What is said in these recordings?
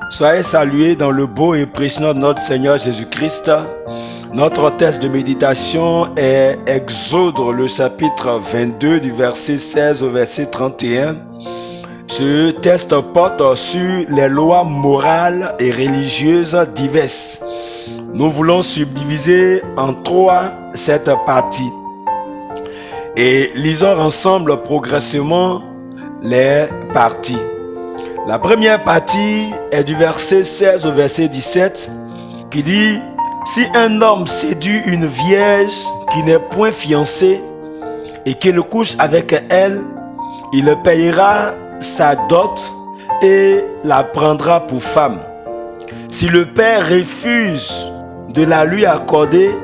Soyez salués dans le beau et précieux nom de notre Seigneur Jésus-Christ. Notre texte de méditation est Exode, le chapitre 22, du verset 16 au verset 31. Ce texte porte sur les lois morales et religieuses diverses. Nous voulons subdiviser en trois cette partie. Et lisons ensemble progressivement les parties. La première partie est du verset 16 au verset 17 qui dit: si un homme séduit une vierge qui n'est point fiancée et qu'il couche avec elle, il payera sa dot et la prendra pour femme. Si le père refuse de la lui accorder,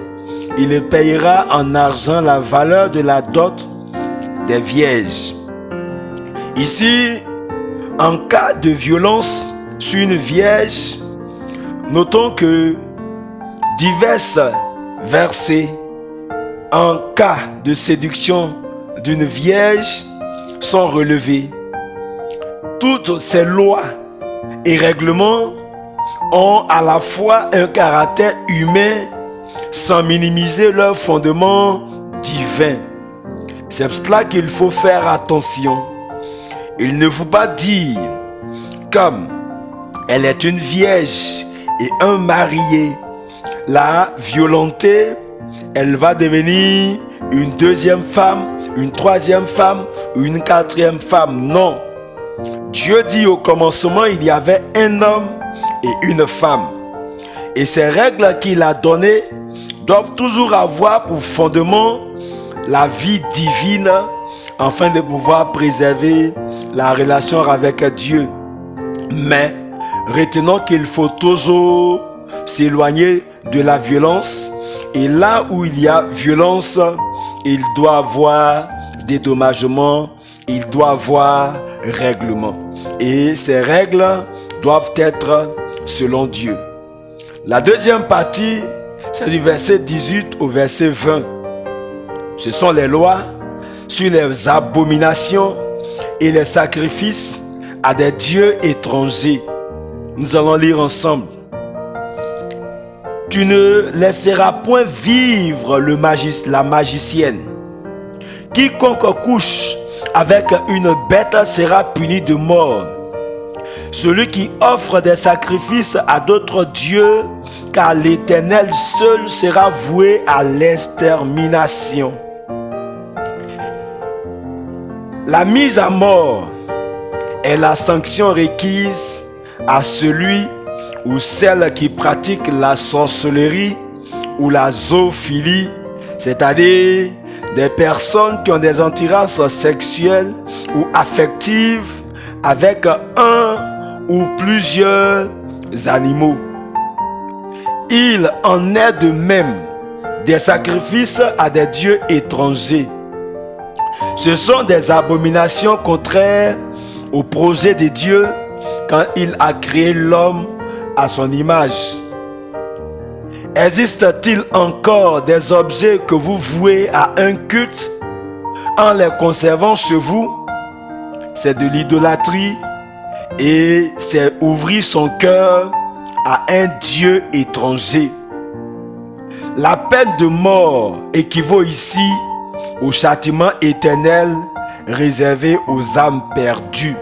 il payera en argent la valeur de la dot des vierges. Ici, en cas de violence sur une vierge, notons que divers versets en cas de séduction d'une vierge sont relevés. Toutes ces lois et règlements ont à la fois un caractère humain sans minimiser leur fondement divin. C'est pour cela qu'il faut faire attention. Il ne faut pas dire, comme elle est une vierge et un marié, la violenter, elle va devenir une deuxième femme, une troisième femme ou une quatrième femme. Non. Dieu dit au commencement, il y avait un homme et une femme. Et ces règles qu'il a données doivent toujours avoir pour fondement la vie divine afin de pouvoir préserver la relation avec Dieu. Mais retenons qu'il faut toujours s'éloigner de la violence. Et là où il y a violence, il doit avoir dédommagement, il doit avoir règlement. Et ces règles doivent être selon Dieu. La deuxième partie, c'est du verset 18 au verset 20. Ce sont les lois sur les abominations et les sacrifices à des dieux étrangers. Nous allons lire ensemble. Tu ne laisseras point vivre la magicienne. Quiconque couche avec une bête sera puni de mort. Celui qui offre des sacrifices à d'autres dieux, car l'Éternel seul sera voué à l'extermination. La mise à mort est la sanction requise à celui ou celle qui pratique la sorcellerie ou la zoophilie, c'est-à-dire des personnes qui ont des attirances sexuelles ou affectives avec un ou plusieurs animaux. Il en est de même des sacrifices à des dieux étrangers. Ce sont des abominations contraires au projet de Dieu quand il a créé l'homme à son image. Existe-t-il encore des objets que vous vouez à un culte en les conservant chez vous? C'est de l'idolâtrie et c'est ouvrir son cœur à un Dieu étranger. La peine de mort équivaut ici au châtiment éternel réservé aux âmes perdues.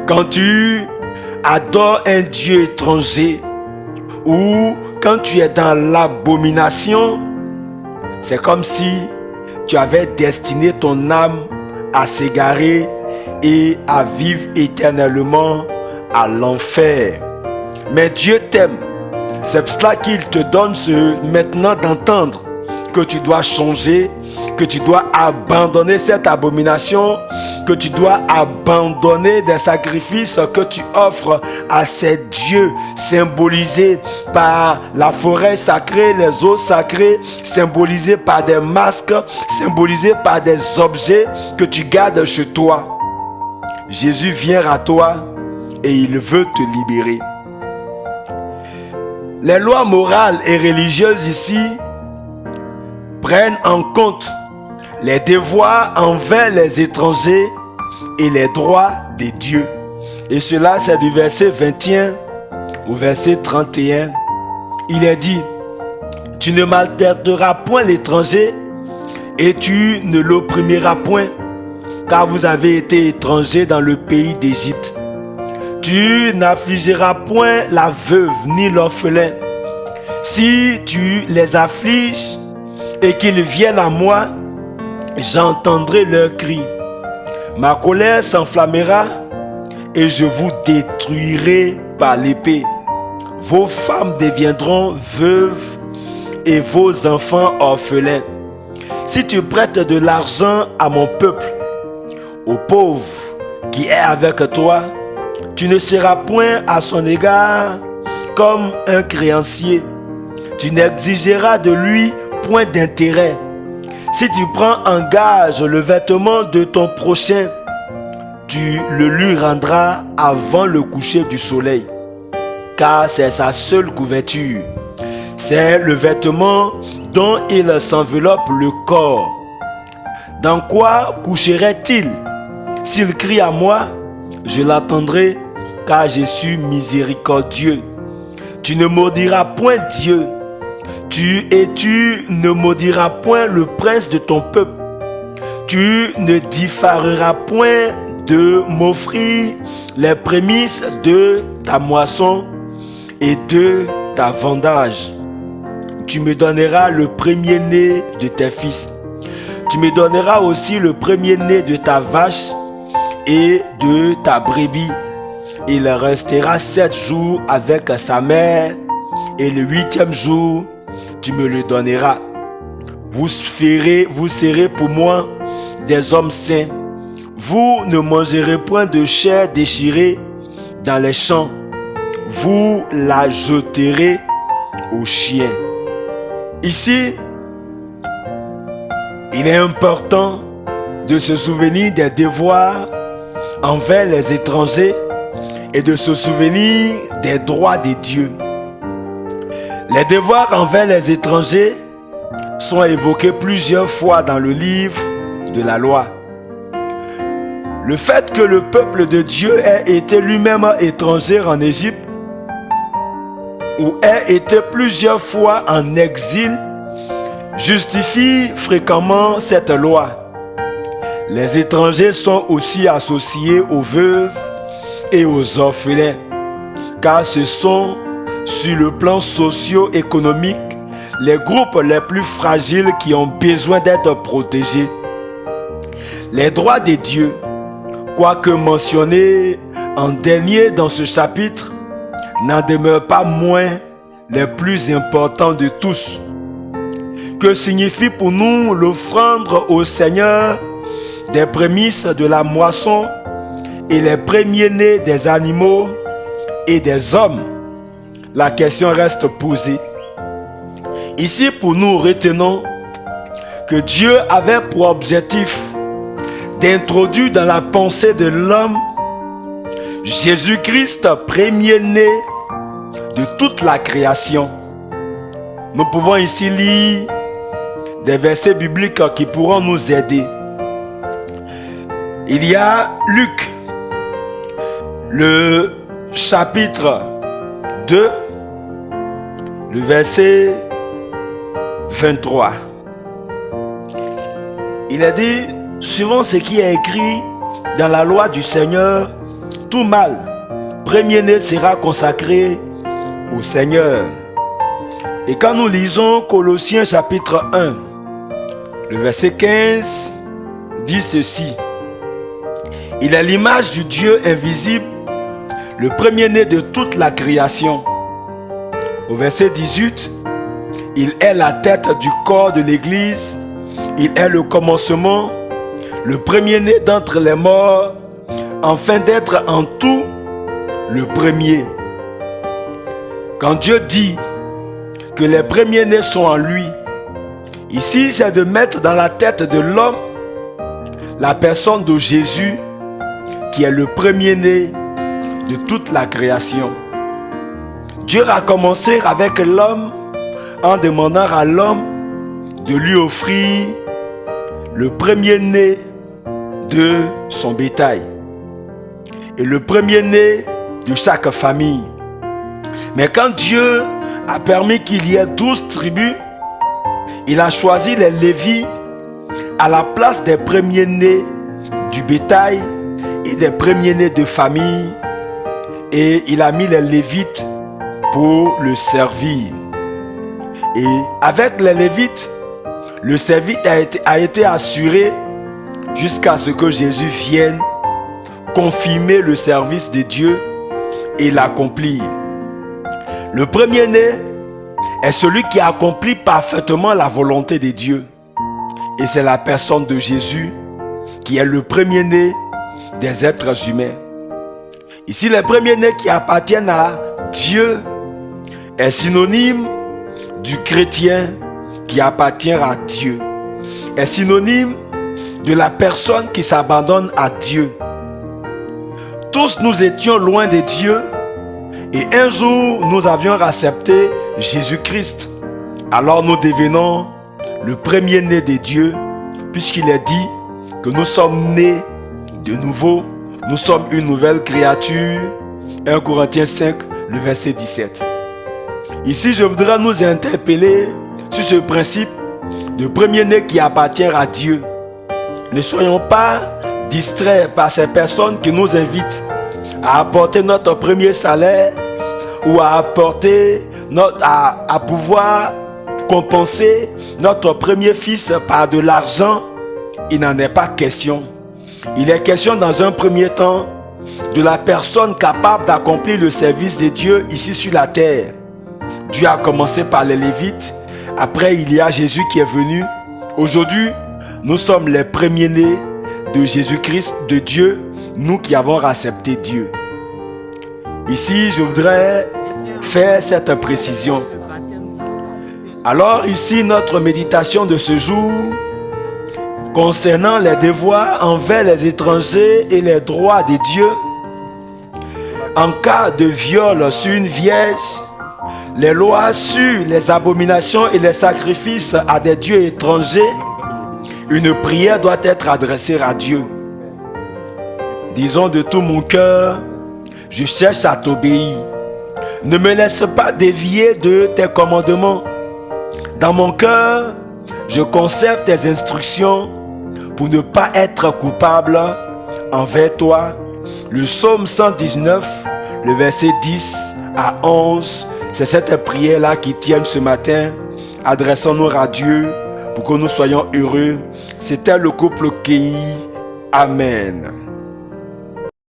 Quand tu adores un Dieu étranger ou quand tu es dans l'abomination, c'est comme si tu avais destiné ton âme à s'égarer et à vivre éternellement à l'enfer. Mais Dieu t'aime. C'est pour cela qu'il te donne maintenant d'entendre que tu dois changer, que tu dois abandonner cette abomination, que tu dois abandonner des sacrifices que tu offres à ces dieux symbolisés par la forêt sacrée, les eaux sacrées, symbolisés par des masques, symbolisés par des objets que tu gardes chez toi. Jésus vient à toi et il veut te libérer. Les lois morales et religieuses ici prennent en compte les devoirs envers les étrangers et les droits des dieux. Et cela, c'est du verset 21 au verset 31. Il est dit, tu ne maltraiteras point l'étranger et tu ne l'opprimeras point, car vous avez été étrangers dans le pays d'Égypte. Tu n'affligeras point la veuve ni l'orphelin. Si tu les affliges et qu'ils viennent à moi, j'entendrai leurs cris. Ma colère s'enflammera et je vous détruirai par l'épée. Vos femmes deviendront veuves et vos enfants orphelins. Si tu prêtes de l'argent à mon peuple, au pauvre qui est avec toi, tu ne seras point à son égard comme un créancier. Tu n'exigeras de lui point d'intérêt. Si tu prends en gage le vêtement de ton prochain, tu le lui rendras avant le coucher du soleil, car c'est sa seule couverture. C'est le vêtement dont il s'enveloppe le corps. Dans quoi coucherait-il? S'il crie à moi, je l'attendrai, car je suis miséricordieux. Tu ne maudiras point Dieu. Tu ne maudiras point le prince de ton peuple. Tu ne diffareras point de m'offrir les prémices de ta moisson et de ta vendage. Tu me donneras le premier-né de tes fils. Tu me donneras aussi le premier-né de ta vache et de ta brebis. Il restera 7 jours avec sa mère, et le 8e jour, tu me le donneras. Vous serez pour moi des hommes saints. Vous ne mangerez point de chair déchirée dans les champs. Vous la jeterez aux chiens. Ici, il est important de se souvenir des devoirs envers les étrangers et de se souvenir des droits de Dieu. Les devoirs envers les étrangers sont évoqués plusieurs fois dans le livre de la loi. Le fait que le peuple de Dieu ait été lui-même étranger en Égypte ou ait été plusieurs fois en exil justifie fréquemment cette loi. Les étrangers sont aussi associés aux veuves et aux orphelins, car ce sont, sur le plan socio-économique, les groupes les plus fragiles qui ont besoin d'être protégés. Les droits de Dieu, quoique mentionnés en dernier dans ce chapitre, n'en demeurent pas moins les plus importants de tous. Que signifie pour nous l'offrande au Seigneur des prémices de la moisson et les premiers-nés des animaux et des hommes? La question reste posée. Ici, pour nous, retenons que Dieu avait pour objectif d'introduire dans la pensée de l'homme Jésus-Christ, premier-né de toute la création. Nous pouvons ici lire des versets bibliques qui pourront nous aider. Il y a Luc, le chapitre 2, le verset 23. Il a dit, suivant ce qui est écrit dans la loi du Seigneur, tout mâle premier-né sera consacré au Seigneur. Et quand nous lisons Colossiens chapitre 1, le verset 15 dit ceci. Il est l'image du Dieu invisible, le premier-né de toute la création. Au verset 18, il est la tête du corps de l'Église. Il est le commencement, le premier-né d'entre les morts, afin d'être en tout le premier. Quand Dieu dit que les premiers-nés sont en lui, ici c'est de mettre dans la tête de l'homme la personne de Jésus, qui est le premier-né de toute la création. Dieu a commencé avec l'homme en demandant à l'homme de lui offrir le premier-né de son bétail. et le premier-né de chaque famille. Mais quand Dieu a permis qu'il y ait 12 tribus, il a choisi les Lévites à la place des premiers-nés du bétail et des premiers-nés de famille, et il a mis les Lévites pour le servir. Et avec les Lévites, le service a été assuré jusqu'à ce que Jésus vienne confirmer le service de Dieu et l'accomplir. Le premier-né est celui qui accomplit parfaitement la volonté de Dieu. Et c'est la personne de Jésus qui est le premier-né des êtres humains. Ici, les premiers-nés qui appartiennent à Dieu est synonyme du chrétien qui appartient à Dieu. Est synonyme de la personne qui s'abandonne à Dieu. Tous nous étions loin de Dieu et un jour nous avions accepté Jésus-Christ. Alors nous devenons le premier-né de Dieu, puisqu'il est dit que nous sommes nés de nouveau, nous sommes une nouvelle créature. 1 Corinthiens 5, le verset 17. Ici, je voudrais nous interpeller sur ce principe de premier-né qui appartient à Dieu. Ne soyons pas distraits par ces personnes qui nous invitent à apporter notre premier salaire ou à apporter à pouvoir compenser notre premier fils par de l'argent. Il n'en est pas question. Il est question dans un premier temps de la personne capable d'accomplir le service de Dieu ici sur la terre. Dieu a commencé par les Lévites. Après, il y a Jésus qui est venu. Aujourd'hui, nous sommes les premiers-nés de Jésus-Christ, de Dieu, nous qui avons accepté Dieu. Ici, je voudrais faire cette précision. Alors ici, notre méditation de ce jour concernant les devoirs envers les étrangers et les droits de Dieu. En cas de viol sur une vierge, les lois sur les abominations et les sacrifices à des dieux étrangers, une prière doit être adressée à Dieu. Disons de tout mon cœur, je cherche à t'obéir. Ne me laisse pas dévier de tes commandements. Dans mon cœur, je conserve tes instructions pour ne pas être coupable envers toi. Le psaume 119, le verset 10 à 11, c'est cette prière-là qui tient ce matin. Adressons-nous à Dieu pour que nous soyons heureux. C'était le couple Kei. Amen.